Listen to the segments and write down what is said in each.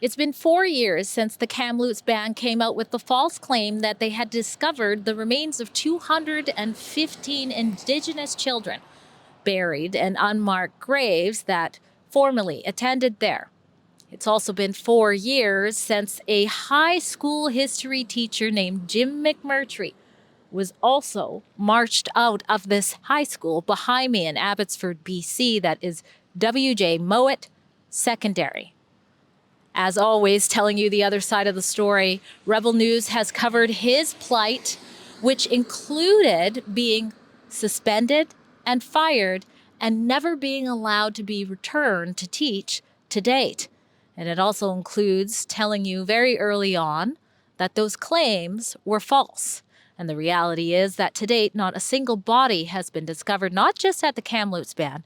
It's been 4 years since the Kamloops band came out with the false claim that they had discovered the remains of 215 Indigenous children buried in unmarked graves that formerly attended there. It's also been 4 years since a high school history teacher named Jim McMurtry was also marched out of this high school behind me in Abbotsford, BC, that is W.J. Mowat Secondary. As always, telling you the other side of the story, Rebel News has covered his plight, which included being suspended and fired and never being allowed to be returned to teach to date. And it also includes telling you very early on that those claims were false. And the reality is that to date, not a single body has been discovered, not just at the Kamloops band,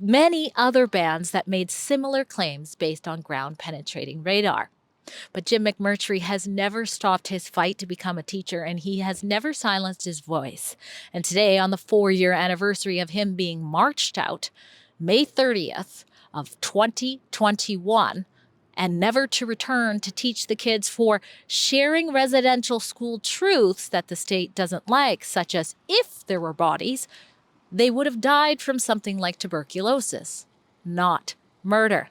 many other bands that made similar claims based on ground-penetrating radar. But Jim McMurtry has never stopped his fight to become a teacher, and he has never silenced his voice. And today, on the 4-year anniversary of him being marched out, May 30th of 2021, and never to return to teach the kids for sharing residential school truths that the state doesn't like, such as if there were bodies, they would have died from something like tuberculosis, not murder.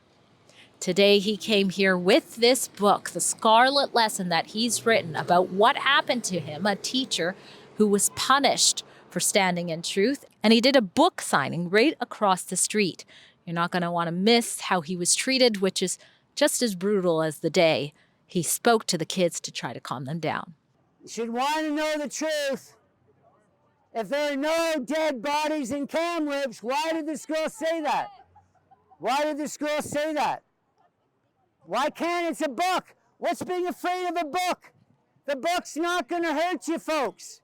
Today, he came here with this book, The Scarlet Lesson, that he's written about what happened to him, a teacher who was punished for standing in truth. And he did a book signing right across the street. You're not going to want to miss how he was treated, which is just as brutal as the day he spoke to the kids to try to calm them down. You should want to know the truth. If there are no dead bodies in Kamloops, why did the school say that? Why did the school say that? Why can't it's a book? What's being afraid of a book? The book's not going to hurt you folks.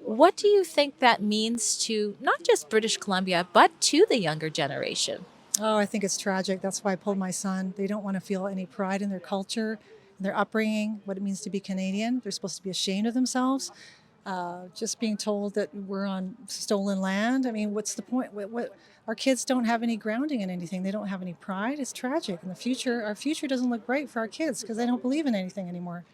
What do you think that means to not just British Columbia, but to the younger generation? Oh, I think it's tragic. That's why I pulled my son. They don't want to feel any pride in their culture, in their upbringing, what it means to be Canadian. They're supposed to be ashamed of themselves. Just being told that we're on stolen land. I mean, what's the point? What our kids don't have any grounding in anything. They don't have any pride. It's tragic. In the future, our future doesn't look bright for our kids because they don't believe in anything anymore.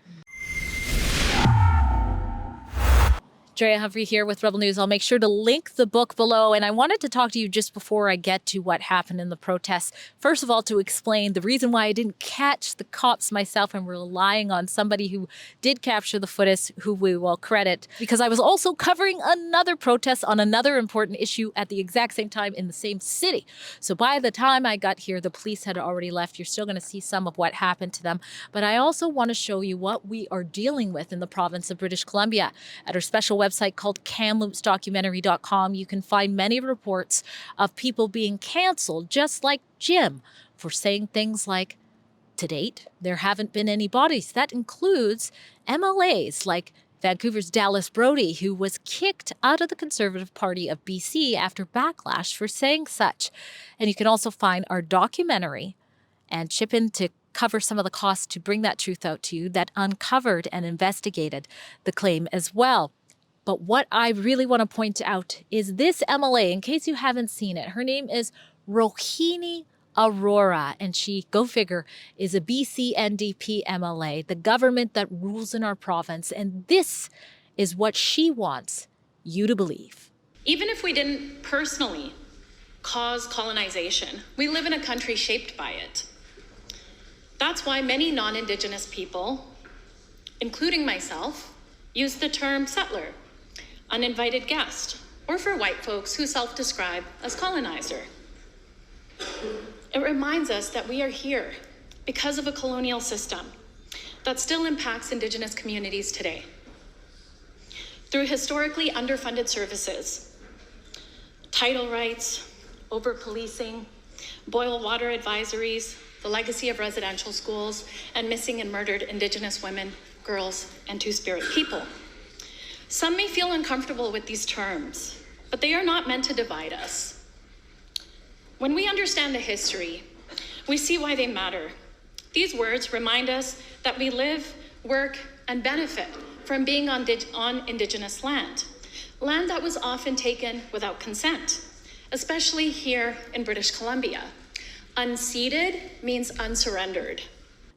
Drea Humphrey here with Rebel News. I'll make sure to link the book below. And I wanted to talk to you just before I get to what happened in the protests. First of all, to explain the reason why I didn't catch the cops myself and relying on somebody who did capture the footage, who we will credit, because I was also covering another protest on another important issue at the exact same time in the same city. So by the time I got here, the police had already left. You're still going to see some of what happened to them. But I also want to show you what we are dealing with in the province of British Columbia. At our special website called KamloopsDocumentary.com, you can find many reports of people being canceled, just like Jim, for saying things like, to date, there haven't been any bodies. That includes MLAs like Vancouver's Dallas Brody, who was kicked out of the Conservative Party of BC after backlash for saying such. And you can also find our documentary and chip in to cover some of the costs to bring that truth out to you that uncovered and investigated the claim as well. But what I really want to point out is this MLA, in case you haven't seen it, her name is Rohini Aurora, and she, go figure, is a BC NDP MLA, the government that rules in our province. And this is what she wants you to believe. Even if we didn't personally cause colonization, we live in a country shaped by it. That's why many non-Indigenous people, including myself, use the term settler, uninvited guest, or for white folks who self-describe as colonizer. It reminds us that we are here because of a colonial system that still impacts Indigenous communities today. Through historically underfunded services, title rights, over-policing, boil water advisories, the legacy of residential schools, and missing and murdered Indigenous women, girls, and Two-Spirit people. Some may feel uncomfortable with these terms, but they are not meant to divide us. When we understand the history, we see why they matter. These words remind us that we live, work, and benefit from being on Indigenous land, land that was often taken without consent, especially here in British Columbia. Unceded means unsurrendered.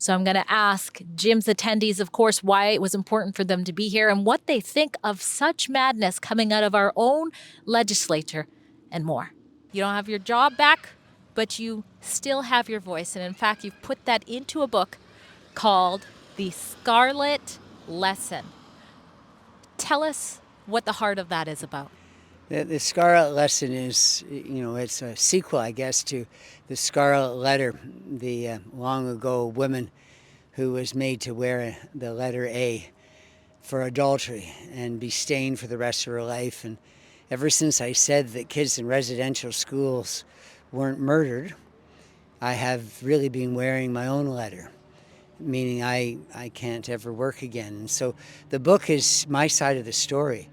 So I'm going to ask Jim's attendees, of course, why it was important for them to be here and what they think of such madness coming out of our own legislature and more. You don't have your job back, but you still have your voice. And in fact, you've put that into a book called The Scarlet Lesson. Tell us what the heart of that is about. The Scarlet Lesson is, it's a sequel, I guess, to the Scarlet Letter, the long ago woman who was made to wear the letter A for adultery and be stained for the rest of her life. And ever since I said that kids in residential schools weren't murdered, I have really been wearing my own letter, meaning I can't ever work again. And so the book is my side of the story.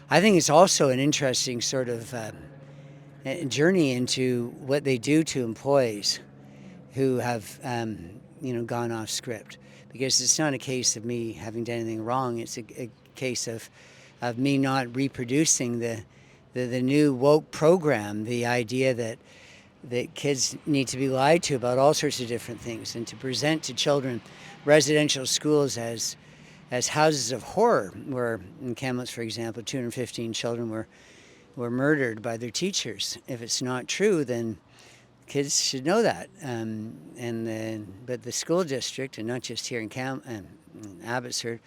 I think it's also an interesting sort of journey into what they do to employees who have, gone off script. Because it's not a case of me having done anything wrong. It's a case of me not reproducing the new woke program, the idea that kids need to be lied to about all sorts of different things, and to present to children residential schools as houses of horror, where in Kamloops, for example, 215 children were murdered by their teachers. If it's not true, then kids should know that. But the school district, and not just here in Abbotsford,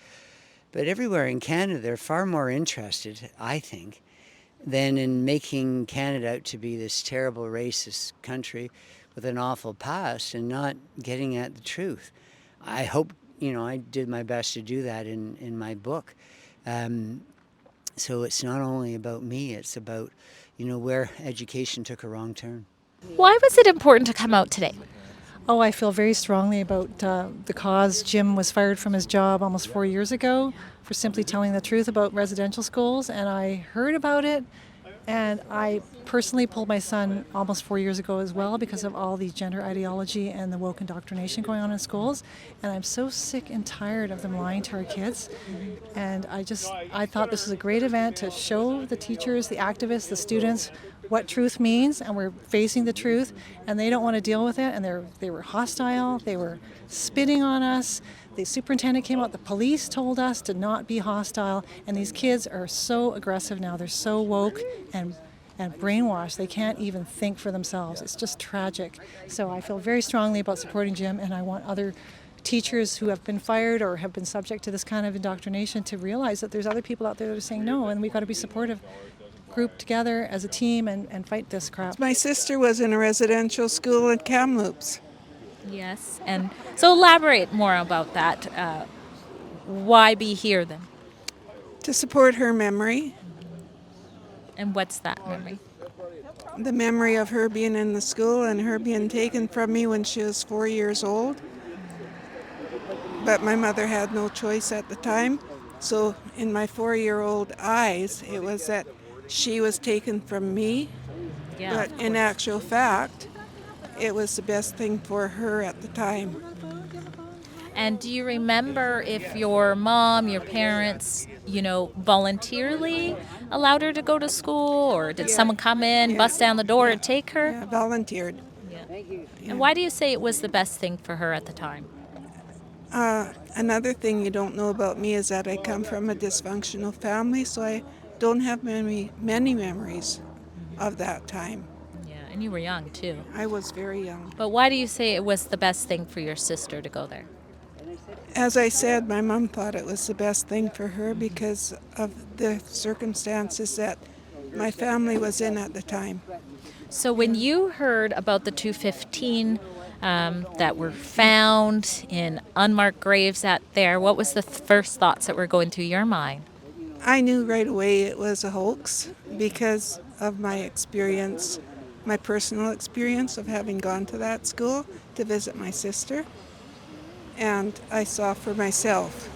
but everywhere in Canada, they're far more interested, I think, than in making Canada out to be this terrible racist country with an awful past and not getting at the truth. I hope, I did my best to do that in my book. So it's not only about me, it's about, where education took a wrong turn. Why was it important to come out today? Oh, I feel very strongly about the cause. Jim was fired from his job almost 4 years ago for simply telling the truth about residential schools, and I heard about it, and I personally pulled my son almost 4 years ago as well because of all the gender ideology and the woke indoctrination going on in schools, and I'm so sick and tired of them lying to our kids, and I thought this was a great event to show the teachers, the activists, the students what truth means, and we're facing the truth, and they don't want to deal with it, and they were hostile, they were spitting on us. The superintendent came out, the police told us to not be hostile, and these kids are so aggressive now. They're so woke and brainwashed. They can't even think for themselves. It's just tragic. So I feel very strongly about supporting Jim, and I want other teachers who have been fired or have been subject to this kind of indoctrination to realize that there's other people out there that are saying no, and we've got to be supportive, group together as a team and fight this crap. My sister was in a residential school in Kamloops. Yes, and so elaborate more about that. Why be here then? To support her memory, And what's that memory? the memory of her being in the school and her being taken from me when she was 4 years old. But my mother had no choice at the time, so in my 4-year-old eyes, it was that she was taken from me, but in actual fact, it was the best thing for her at the time. And do you remember if your mom, your parents, voluntarily allowed her to go to school, or did someone come in, bust down the door, and take her? Yeah, volunteered. And why do you say it was the best thing for her at the time? Another thing you don't know about me is that I come from a dysfunctional family, so I don't have many memories of that time. Yeah, and you were young too. I was very young. But why do you say it was the best thing for your sister to go there? As I said, my mom thought it was the best thing for her because of the circumstances that my family was in at the time. So when you heard about the 215 that were found in unmarked graves out there, what was the first thoughts that were going through your mind? I knew right away it was a hoax because of my experience, my personal experience of having gone to that school to visit my sister. And I saw for myself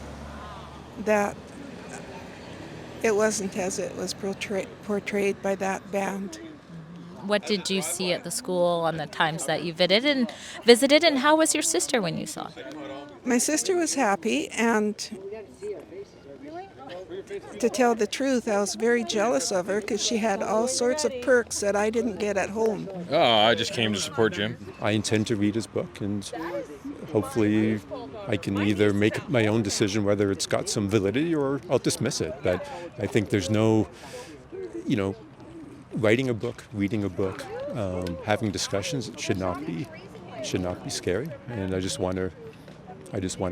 that it wasn't as it was portrayed by that band. What did you see at the school on the times that you visited, and how was your sister when you saw it? My sister was happy, and to tell the truth, I was very jealous of her because she had all sorts of perks that I didn't get at home. I just came to support Jim. I intend to read his book and hopefully I can either make my own decision whether it's got some validity or I'll dismiss it. But I think there's no, writing a book, reading a book, having discussions should not be scary. And I just want to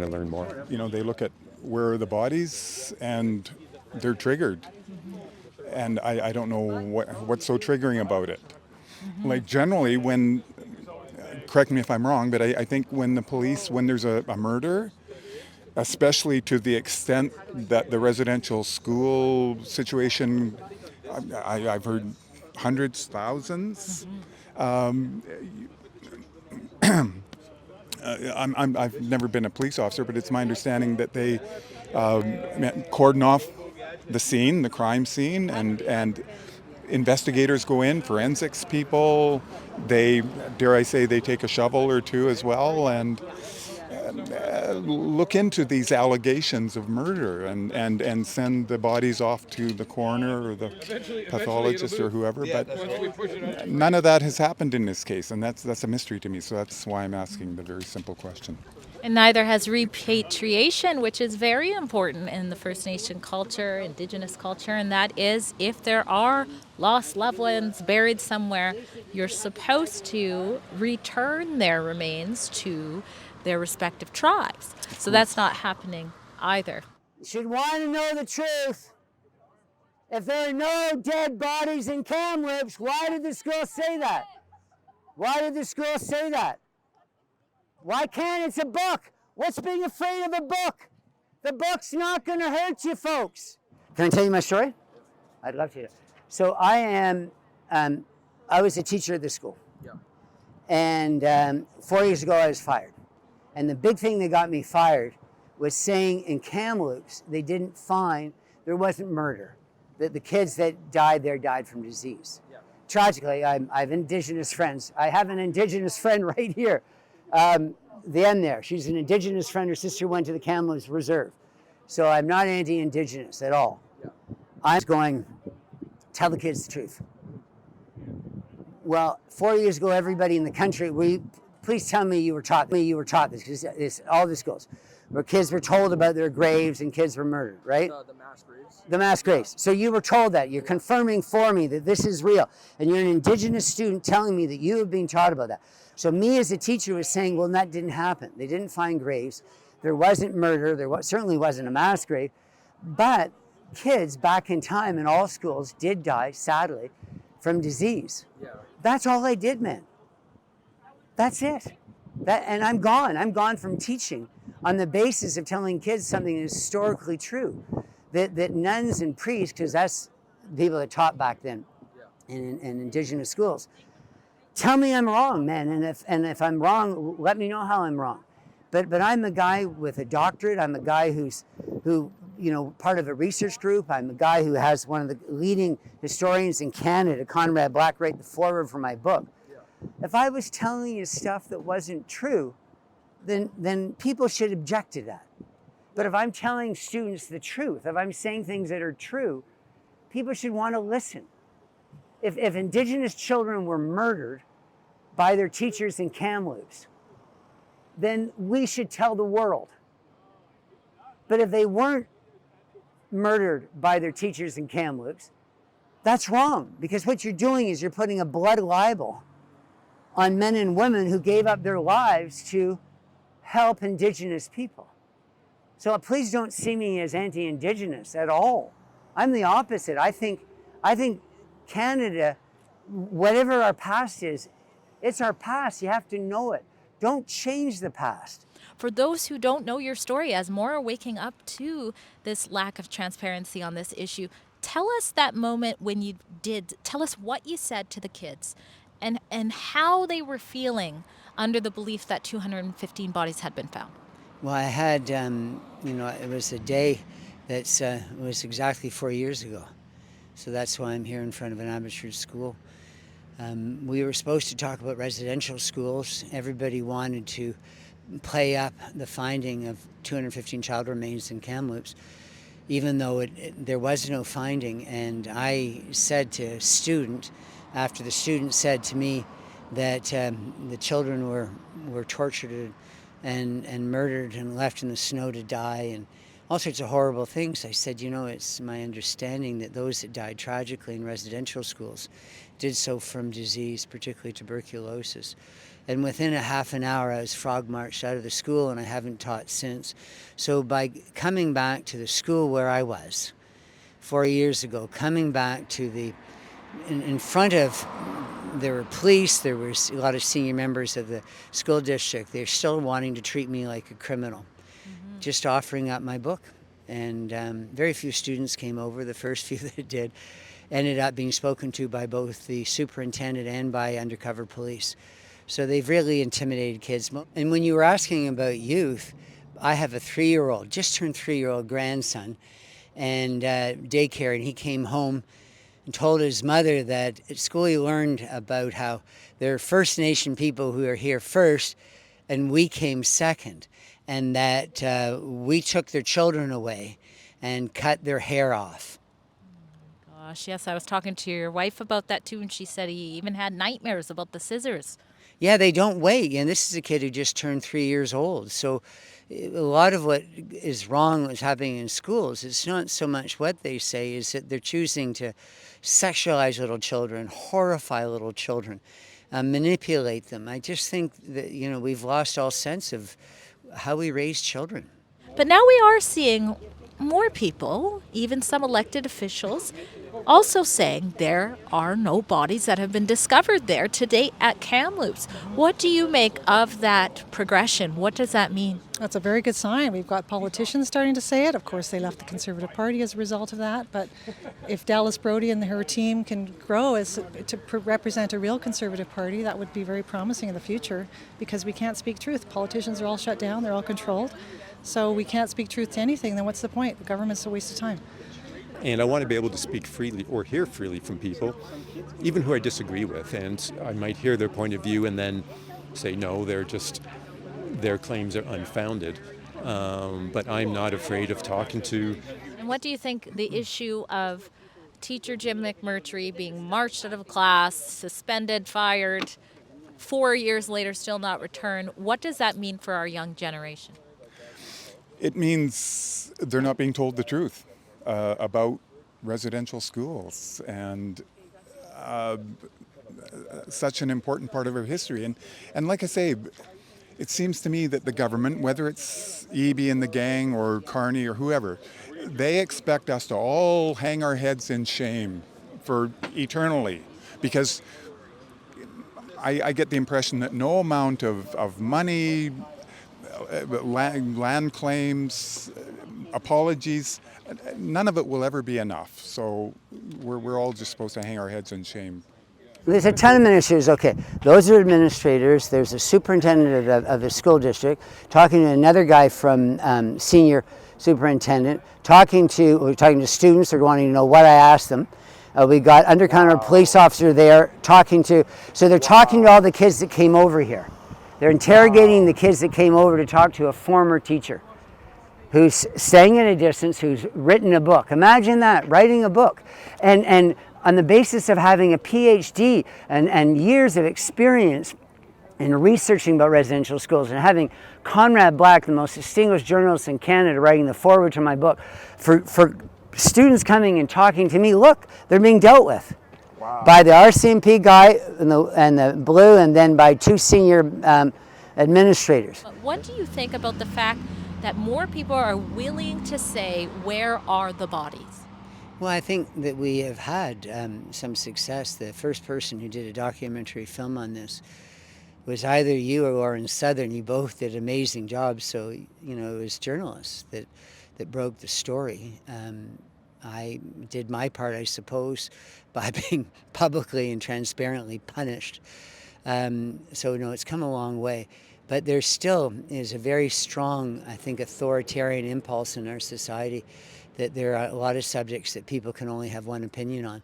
learn more. They look at where are the bodies and they're triggered. And I don't know what's so triggering about it. Like generally when, correct me if I'm wrong, but I think when there's a murder, especially to the extent that the residential school situation, I've heard hundreds, thousands. I've never been a police officer, but it's my understanding that they cordon off the crime scene, and investigators go in, forensics people. They, dare I say, they take a shovel or two as well and look into these allegations of murder and send the bodies off to the coroner or the pathologist or whoever. But none of that has happened in this case, and that's a mystery to me. So that's why I'm asking the very simple question. And neither has repatriation, which is very important in the First Nation culture, Indigenous culture, and that is if there are lost loved ones buried somewhere, you're supposed to return their remains to their respective tribes. So that's not happening either. You should want to know the truth. If there are no dead bodies in Kamloops, why did the school say that? Why did the school say that? Why can't? It's a book. What's being afraid of a book? The book's not going to hurt you, folks. Can I tell you my story? I'd love to. So I was a teacher at the school. Yeah. And 4 years ago I was fired. And the big thing that got me fired was saying in Kamloops there wasn't murder. That the kids that died there died from disease. Yeah. Tragically, I have Indigenous friends. I have an Indigenous friend right here. The end there. She's an Indigenous friend. Her sister went to the Kamloops Reserve. So I'm not anti-Indigenous at all. Yeah. I'm going, tell the kids the truth. Well, 4 years ago, everybody in the country, please tell me you were taught this, because all the schools, where kids were told about their graves and kids were murdered, right? The mass graves. The mass graves. So you were told that. You're confirming for me that this is real. And you're an Indigenous student telling me that you have been taught about that. So me as a teacher was saying, well, that didn't happen. They didn't find graves. There wasn't murder. Certainly wasn't a mass grave. But kids back in time in all schools did die, sadly, from disease. Yeah. That's all I did, man. That's it. And I'm gone. I'm gone from teaching on the basis of telling kids something that is historically true. That nuns and priests, because that's people that taught back then in Indigenous schools. Tell me I'm wrong, man. And if I'm wrong, let me know how I'm wrong. But I'm a guy with a doctorate. I'm a guy who part of a research group. I'm a guy who has one of the leading historians in Canada, Conrad Black, write the foreword for my book. If I was telling you stuff that wasn't true, then people should object to that. But if I'm telling students the truth, if I'm saying things that are true, people should want to listen. If Indigenous children were murdered by their teachers in Kamloops, then we should tell the world. But if they weren't murdered by their teachers in Kamloops, that's wrong, because what you're doing is you're putting a blood libel on men and women who gave up their lives to help Indigenous people. So please don't see me as anti-Indigenous at all. I'm the opposite. I think Canada, whatever our past is, it's our past. You have to know it. Don't change the past. For those who don't know your story, as more are waking up to this lack of transparency on this issue, tell us that moment when you did. Tell us what you said to the kids and how they were feeling under the belief that 215 bodies had been found. Well, I had, it was a day that was exactly 4 years ago. So that's why I'm here in front of an amateur school. We were supposed to talk about residential schools. Everybody wanted to play up the finding of 215 child remains in Kamloops, even though there was no finding. And I said to a student, after the student said to me that the children were tortured and murdered and left in the snow to die, and all sorts of horrible things. I said, it's my understanding that those that died tragically in residential schools did so from disease, particularly tuberculosis. And within a half an hour, I was frog marched out of the school, and I haven't taught since. So by coming back to the school where I was 4 years ago, coming back to in front of, there were police, there was a lot of senior members of the school district. They're still wanting to treat me like a criminal, just offering up my book. And very few students came over. The first few that did ended up being spoken to by both the superintendent and by undercover police. So they've really intimidated kids. And when you were asking about youth, I have a 3-year-old, just turned 3-year-old grandson, and daycare, and he came home and told his mother that at school he learned about how there are First Nation people who are here first and we came second, and that we took their children away and cut their hair off. Gosh, yes, I was talking to your wife about that too, and she said he even had nightmares about the scissors. Yeah, they don't wait. And this is a kid who just turned 3 years old. So a lot of what is wrong what's happening in schools, it's not so much what they say, is that they're choosing to sexualize little children, horrify little children, manipulate them. I just think that, we've lost all sense of how we raise children. But now we are seeing more people, even some elected officials, also saying there are no bodies that have been discovered there to date at Kamloops. What do you make of that progression? What does that mean? That's a very good sign. We've got politicians starting to say it. Of course, they left the Conservative Party as a result of that. But if Dallas Brody and her team can grow to represent a real Conservative Party, that would be very promising in the future, because we can't speak truth. Politicians are all shut down. They're all controlled. So we can't speak truth to anything. Then what's the point? The government's a waste of time. And I want to be able to speak freely or hear freely from people, even who I disagree with. And I might hear their point of view and then say, no, their claims are unfounded. But I'm not afraid of talking to. And what do you think the issue of teacher Jim McMurtry being marched out of class, suspended, fired, 4 years later still not returned, what does that mean for our young generation? It means they're not being told the truth about residential schools and such an important part of our history. And like I say, it seems to me that the government, whether it's Eby and the gang or Carney or whoever, they expect us to all hang our heads in shame for eternally, because I get the impression that no amount of money, land claims, apologies, none of it will ever be enough. So we're all just supposed to hang our heads in shame. There's a ton of administrators. Okay, those are administrators. There's a superintendent of the school district talking to another guy from senior superintendent, talking to students. They're wanting to know what I asked them. We got undercover police officer there talking to. So they're talking to all the kids that came over here. They're interrogating the kids that came over to talk to a former teacher who's staying at a distance, who's written a book. Imagine that, writing a book. And on the basis of having a PhD and years of experience in researching about residential schools, and having Conrad Black, the most distinguished journalist in Canada, writing the foreword to my book, for students coming and talking to me, look, they're being dealt with. Wow. By the RCMP guy and the blue, and then by two senior administrators. What do you think about the fact that more people are willing to say, where are the bodies? Well, I think that we have had some success. The first person who did a documentary film on this was either you or Lauren Southern. You both did amazing jobs. So, it was journalists that broke the story. I did my part, I suppose, by being publicly and transparently punished. So, it's come a long way. But there still is a very strong, I think, authoritarian impulse in our society that there are a lot of subjects that people can only have one opinion on.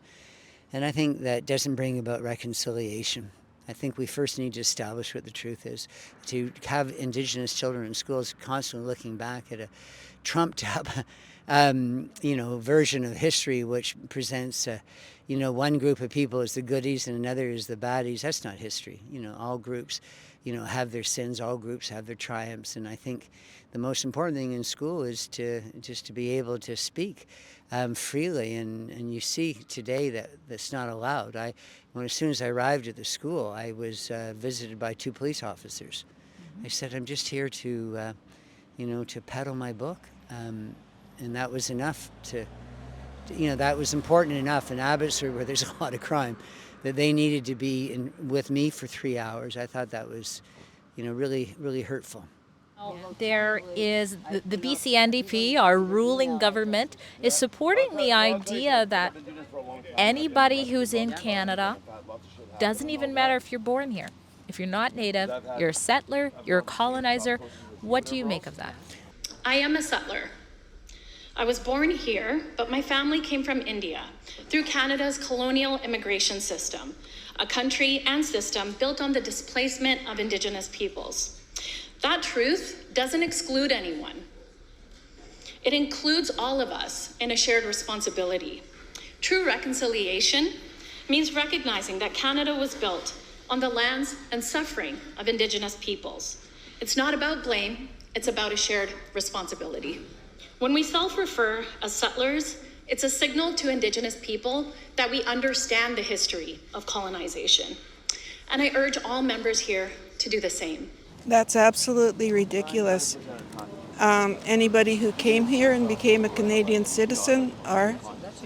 And I think that doesn't bring about reconciliation. I think we first need to establish what the truth is. To have Indigenous children in schools constantly looking back at a trumped-up, version of history which presents, one group of people as the goodies and another as the baddies. That's not history. All groups have their sins. All groups have their triumphs, and I think the most important thing in school is to be able to speak freely. And you see today that that's not allowed. As soon as I arrived at the school, I was visited by 2 police officers. I said, I'm just here to peddle my book, and that was enough that was important enough in Abbotsford, where there's a lot of crime, that they needed to be with me for 3 hours. I thought that was, really, really hurtful. There is the BC NDP, our ruling government, is supporting the idea that anybody who's in Canada, doesn't even matter if you're born here. If you're not Native, you're a settler, you're a colonizer. What do you make of that? I am a settler. I was born here, but my family came from India through Canada's colonial immigration system, a country and system built on the displacement of Indigenous peoples. That truth doesn't exclude anyone. It includes all of us in a shared responsibility. True reconciliation means recognizing that Canada was built on the lands and suffering of Indigenous peoples. It's not about blame, it's about a shared responsibility. When we self-refer as settlers, it's a signal to Indigenous people that we understand the history of colonization. And I urge all members here to do the same. That's absolutely ridiculous. Anybody who came here and became a Canadian citizen are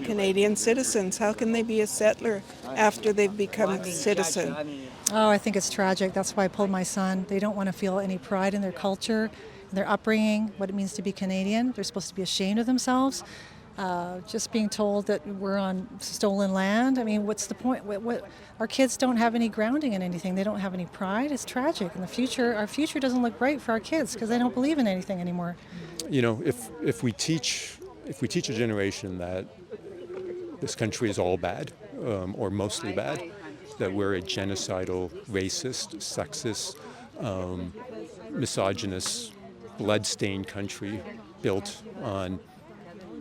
Canadian citizens. How can they be a settler after they've become a citizen? Oh, I think it's tragic. That's why I pulled my son. They don't want to feel any pride in their culture, their upbringing, what it means to be Canadian. They're supposed to be ashamed of themselves. Just being told that we're on stolen land. I mean, what's the point? Our kids don't have any grounding in anything. They don't have any pride. It's tragic. And our future doesn't look bright for our kids because they don't believe in anything anymore. If we teach a generation that this country is all bad, or mostly bad, that we're a genocidal, racist, sexist, misogynist, blood-stained country built on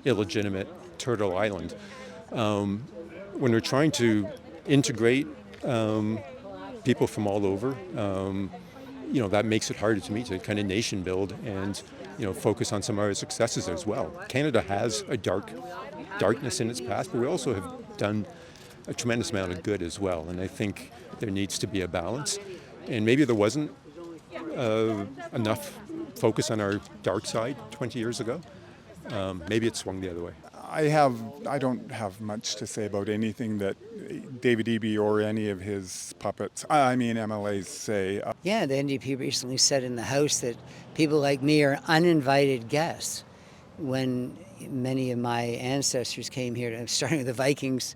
illegitimate Turtle Island. When we're trying to integrate people from all over, that makes it harder to me to kind of nation build and focus on some of our successes as well. Canada has a darkness in its past, but we also have done a tremendous amount of good as well. And I think there needs to be a balance. And maybe there wasn't enough focus on our dark side 20 years ago. Maybe it swung the other way. I don't have much to say about anything that David Eby or any of his MLAs say. Yeah, the NDP recently said in the House that people like me are uninvited guests. When many of my ancestors came here, starting with the Vikings,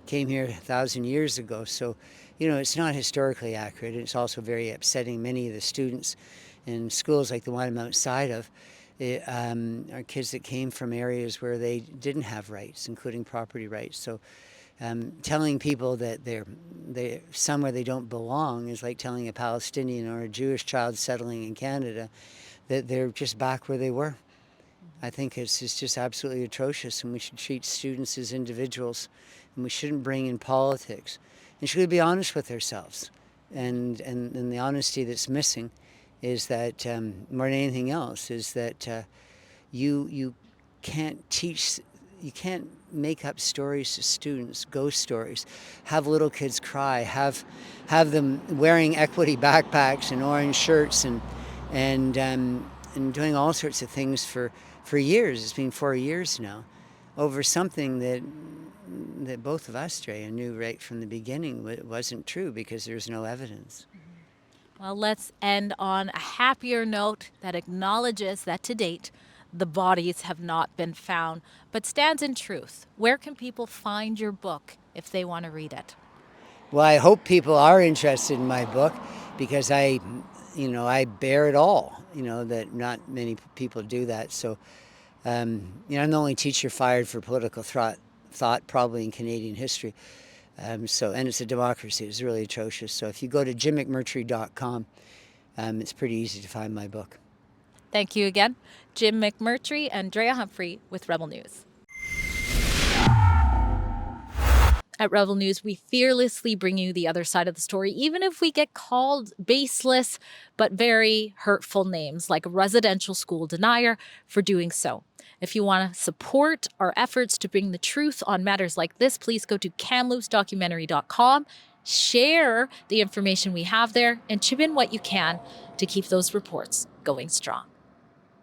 came here 1,000 years ago. So, it's not historically accurate. It's also very upsetting. Many of the students in schools like the one I'm outside of are kids that came from areas where they didn't have rights, including property rights. So telling people that they're somewhere they don't belong is like telling a Palestinian or a Jewish child settling in Canada that they're just back where they were. I think it's just absolutely atrocious, and we should treat students as individuals, and we shouldn't bring in politics. And should we be honest with ourselves? And the honesty that's missing is that, more than anything else, is that you can't teach, you can't make up stories to students, ghost stories, have little kids cry, have them wearing equity backpacks and orange shirts and doing all sorts of things for years. It's been 4 years now, over something that both of us, Drea, knew right from the beginning wasn't true because there's no evidence. Well, let's end on a happier note that acknowledges that to date, the bodies have not been found, but stands in truth. Where can people find your book if they want to read it? Well, I hope people are interested in my book because I bear it all, that not many people do that. So, I'm the only teacher fired for political thought probably in Canadian history. And it's a democracy. It's really atrocious. So if you go to jimmcmurtry.com, it's pretty easy to find my book. Thank you again. Jim McMurtry and Drea Humphrey with Rebel News. At Rebel News, we fearlessly bring you the other side of the story, even if we get called baseless but very hurtful names like a residential school denier for doing so. If you want to support our efforts to bring the truth on matters like this, please go to kamloopsdocumentary.com, share the information we have there, and chip in what you can to keep those reports going strong.